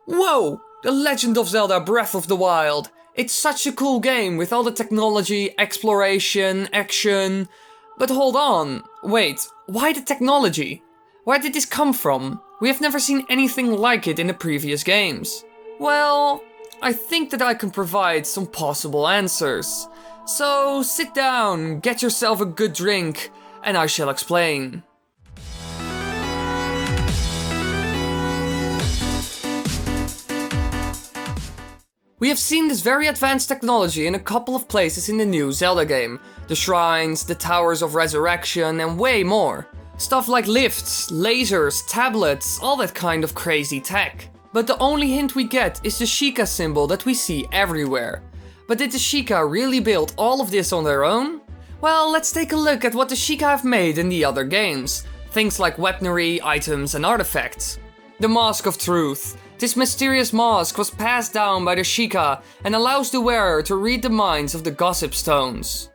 Whoa! The Legend of Zelda Breath of the Wild. It's such a cool game with all the technology, exploration, action. But hold on, wait, why the technology? Where did this come from? We have never seen anything like it in the previous games. Well, I think that I can provide some possible answers. So sit down, get yourself a good drink, and I shall explain. We have seen this very advanced technology in a couple of places in the new Zelda game. The shrines, the towers of resurrection, and way more. Stuff like lifts, lasers, tablets, all that kind of crazy tech. But the only hint we get is the Sheikah symbol that we see everywhere. But did the Sheikah really build all of this on their own? Well, let's take a look at what the Sheikah have made in the other games. Things like weaponry, items, and artifacts. The Mask of Truth. This mysterious mask was passed down by the Sheikah and allows the wearer to read the minds of the Gossip Stones.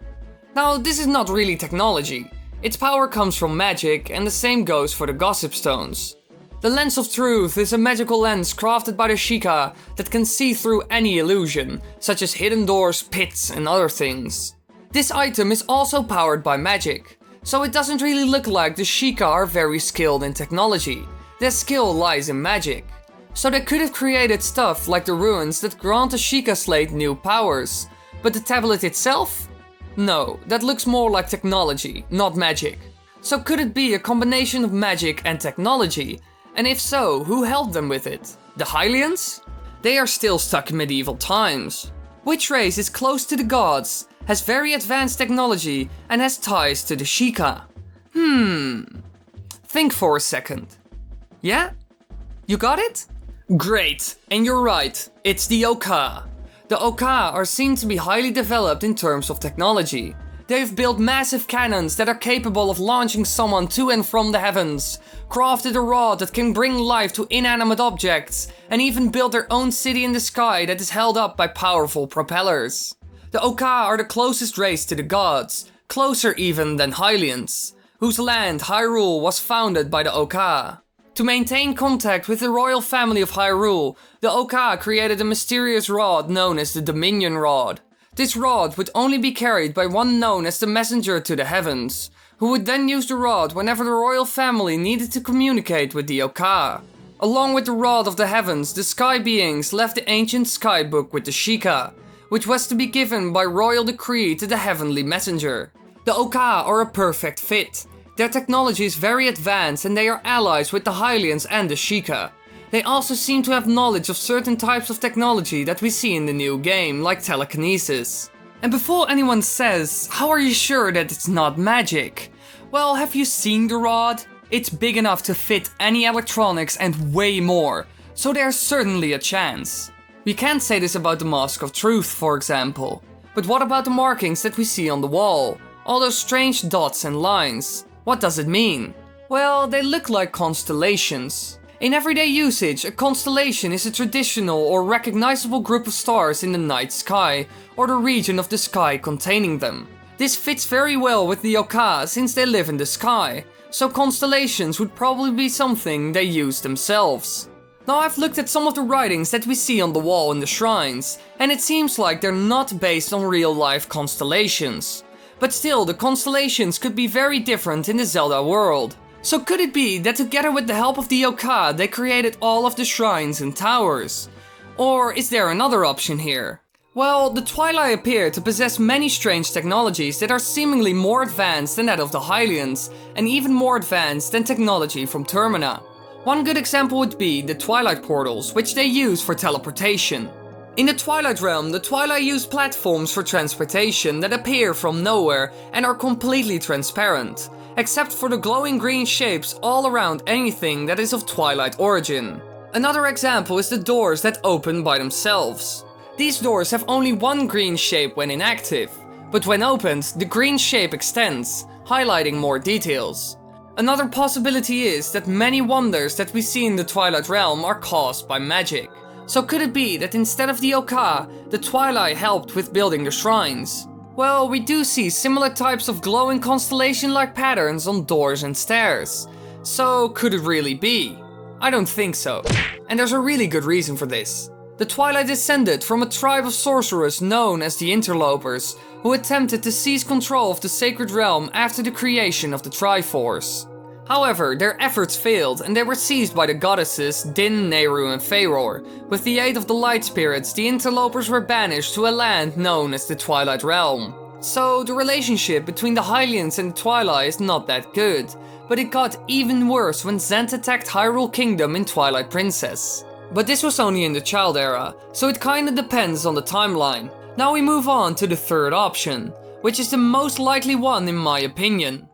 Now, this is not really technology. Its power comes from magic, and the same goes for the Gossip Stones. The Lens of Truth is a magical lens crafted by the Sheikah that can see through any illusion, such as hidden doors, pits, and other things. This item is also powered by magic, so it doesn't really look like the Sheikah are very skilled in technology. Their skill lies in magic. So they could have created stuff like the ruins that grant the Sheikah slate new powers. But the tablet itself? No, that looks more like technology, not magic. So could it be a combination of magic and technology? And if so, who helped them with it? The Hylians? They are still stuck in medieval times. Which race is close to the gods, has very advanced technology, and has ties to the Sheikah? Think for a second. Yeah? You got it? Great, and you're right, it's the Oka. The Oka are seen to be highly developed in terms of technology. They've built massive cannons that are capable of launching someone to and from the heavens, crafted a rod that can bring life to inanimate objects, and even built their own city in the sky that is held up by powerful propellers. The Oka are the closest race to the gods, closer even than Hylians, whose land, Hyrule, was founded by the Oka. To maintain contact with the royal family of Hyrule, the Oka created a mysterious rod known as the Dominion Rod. This rod would only be carried by one known as the Messenger to the Heavens, who would then use the rod whenever the royal family needed to communicate with the Oka. Along with the Rod of the Heavens, the Sky Beings left the ancient Sky Book with the Sheikah, which was to be given by royal decree to the Heavenly Messenger. The Oka are a perfect fit. Their technology is very advanced and they are allies with the Hylians and the Sheikah. They also seem to have knowledge of certain types of technology that we see in the new game, like telekinesis. And before anyone says, how are you sure that it's not magic? Well, have you seen the rod? It's big enough to fit any electronics and way more, so there's certainly a chance. We can't say this about the Mask of Truth, for example. But what about the markings that we see on the wall? All those strange dots and lines. What does it mean? Well, they look like constellations. In everyday usage, a constellation is a traditional or recognizable group of stars in the night sky, or the region of the sky containing them. This fits very well with the Oka since they live in the sky, so constellations would probably be something they use themselves. Now I've looked at some of the writings that we see on the wall in the shrines, and it seems like they're not based on real-life constellations. But still, the constellations could be very different in the Zelda world. So could it be that together with the help of the Oka, they created all of the shrines and towers? Or is there another option here? Well, the Twilight appear to possess many strange technologies that are seemingly more advanced than that of the Hylians, and even more advanced than technology from Termina. One good example would be the Twilight portals, which they use for teleportation. In the Twilight realm, the Twilight use platforms for transportation that appear from nowhere and are completely transparent, except for the glowing green shapes all around anything that is of Twilight origin. Another example is the doors that open by themselves. These doors have only one green shape when inactive, but when opened, the green shape extends, highlighting more details. Another possibility is that many wonders that we see in the Twilight realm are caused by magic. So could it be that instead of the Oka, the Twilight helped with building the shrines? Well, we do see similar types of glowing constellation-like patterns on doors and stairs. So could it really be? I don't think so. and there's a really good reason for this. The Twilight descended from a tribe of sorcerers known as the Interlopers, who attempted to seize control of the sacred realm after the creation of the Triforce. However, their efforts failed and they were seized by the goddesses Din, Nehru and Feyror. With the aid of the light spirits, the Interlopers were banished to a land known as the Twilight Realm. So the relationship between the Hylians and the Twilight is not that good, but it got even worse when Zend attacked Hyrule Kingdom in Twilight Princess. But this was only in the child era, so it kinda depends on the timeline. Now we move on to the third option, which is the most likely one in my opinion.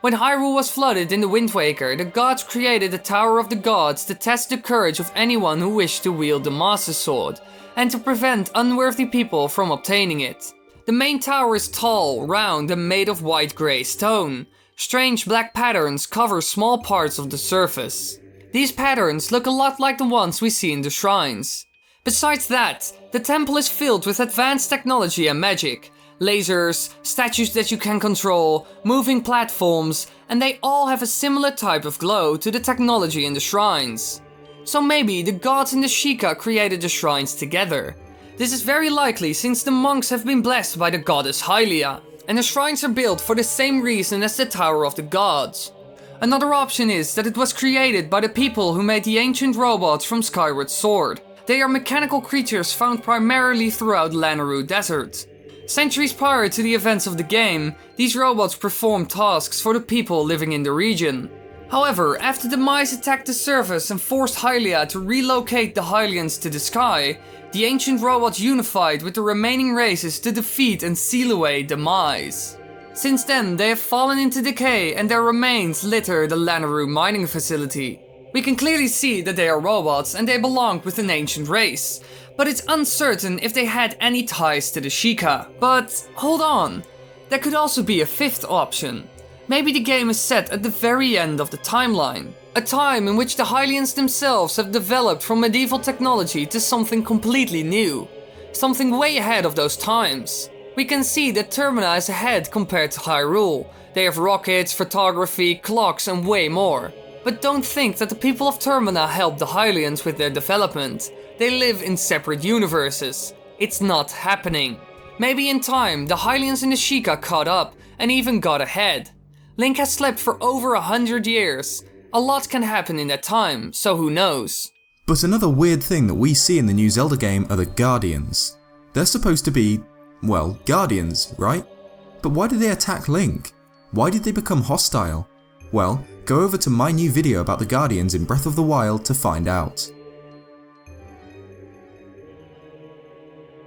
When Hyrule was flooded in the Wind Waker, the gods created the Tower of the Gods to test the courage of anyone who wished to wield the Master Sword, and to prevent unworthy people from obtaining it. The main tower is tall, round and made of white-grey stone. Strange black patterns cover small parts of the surface. These patterns look a lot like the ones we see in the shrines. Besides that, the temple is filled with advanced technology and magic. Lasers, statues that you can control, moving platforms, and they all have a similar type of glow to the technology in the shrines. So maybe the gods and the Sheikah created the shrines together. This is very likely since the monks have been blessed by the goddess Hylia, and the shrines are built for the same reason as the Tower of the Gods. Another option is that it was created by the people who made the ancient robots from Skyward Sword. They are mechanical creatures found primarily throughout Lanayru Desert. Centuries prior to the events of the game, these robots performed tasks for the people living in the region. However, after the mice attacked the surface and forced Hylia to relocate the Hylians to the sky, the ancient robots unified with the remaining races to defeat and seal away the mice. Since then, they have fallen into decay and their remains litter the Lanayru mining facility. We can clearly see that they are robots and they belonged with an ancient race, but it's uncertain if they had any ties to the Sheikah. But hold on, there could also be a fifth option. Maybe the game is set at the very end of the timeline. A time in which the Hylians themselves have developed from medieval technology to something completely new. Something way ahead of those times. We can see that Termina is ahead compared to Hyrule. They have rockets, photography, clocks and way more. But don't think that the people of Termina helped the Hylians with their development. They live in separate universes. It's not happening. Maybe in time, the Hylians and the Sheikah caught up and even got ahead. Link has slept for over 100 years. A lot can happen in that time, so who knows? But another weird thing that we see in the new Zelda game are the Guardians. They're supposed to be, well, guardians, right? But why did they attack Link? Why did they become hostile? Well, go over to my new video about the Guardians in Breath of the Wild to find out.